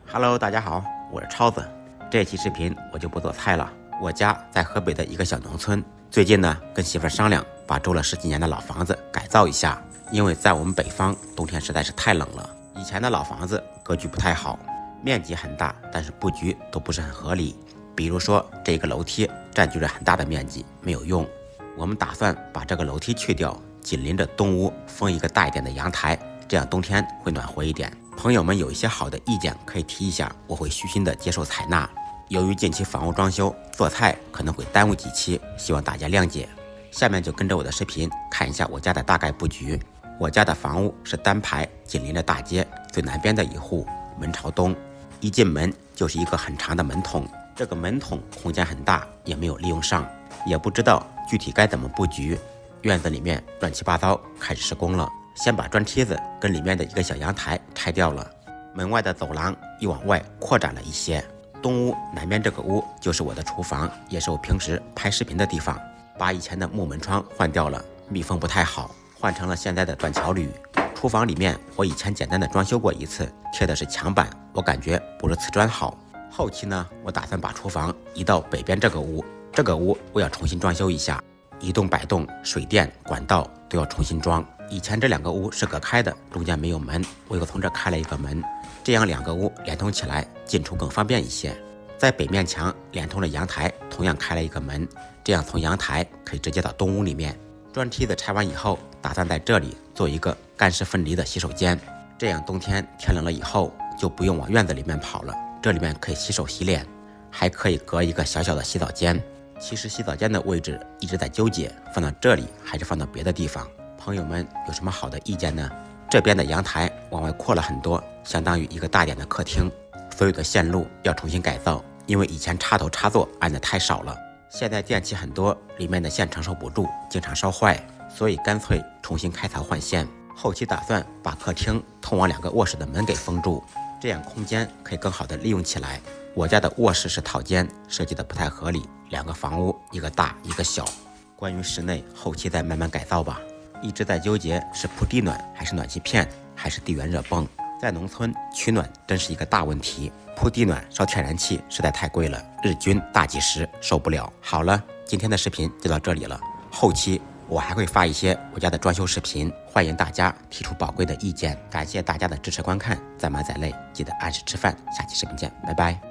Hello，大家好，我是超子。这期视频我就不做菜了。我家在河北的一个小农村，最近呢跟媳妇商量，把住了10几年的老房子改造一下。因为在我们北方，冬天实在是太冷了。以前的老房子格局不太好，面积很大，但是布局都不是很合理。比如说这个楼梯占据着很大的面积，没有用。我们打算把这个楼梯去掉，紧邻着东屋封一个大一点的阳台，这样冬天会暖和一点。朋友们有一些好的意见可以提一下，我会虚心的接受采纳。由于近期房屋装修，做菜可能会耽误几期，希望大家谅解。下面就跟着我的视频看一下我家的大概布局。我家的房屋是单排，紧邻着大街，最南边的一户，门朝东，一进门就是一个很长的门筒。这个门筒空间很大，也没有利用上，也不知道具体该怎么布局。院子里面乱七八糟，开始施工了。先把砖梯子跟里面的一个小阳台拆掉了，门外的走廊又往外扩展了一些。东屋南边这个屋就是我的厨房，也是我平时拍视频的地方。把以前的木门窗换掉了，密封不太好，换成了现在的断桥铝。厨房里面我以前简单的装修过一次，贴的是墙板，我感觉不如瓷砖好。后期呢，我打算把厨房移到北边这个屋，这个屋我要重新装修一下，移动摆动、水电管道都要重新装。以前这2个屋是隔开的，中间没有门，我又从这开了一个门，这样2个屋连通起来，进出更方便一些。在北面墙连通的阳台同样开了一个门，这样从阳台可以直接到东屋里面。砖梯子拆完以后，打算在这里做一个干湿分离的洗手间，这样冬天天冷了以后就不用往院子里面跑了，这里面可以洗手洗脸，还可以隔一个小小的洗澡间。其实洗澡间的位置一直在纠结，放到这里还是放到别的地方。朋友们有什么好的意见呢？这边的阳台往外扩了很多，相当于一个大点的客厅。所有的线路要重新改造，因为以前插头插座安的太少了，现在电器很多，里面的线承受不住，经常烧坏，所以干脆重新开槽换线。后期打算把客厅通往2个卧室的门给封住，这样空间可以更好的利用起来。我家的卧室是套间，设计的不太合理，2个房屋，一个大一个小。关于室内后期再慢慢改造吧。一直在纠结是铺地暖还是暖气片还是地缘热泵。在农村取暖真是一个大问题，铺地暖烧天然气实在太贵了，日均大几十，受不了。好了，今天的视频就到这里了，后期我还会发一些我家的装修视频，欢迎大家提出宝贵的意见。感谢大家的支持观看，再忙再累记得按时吃饭，下期视频见，拜拜。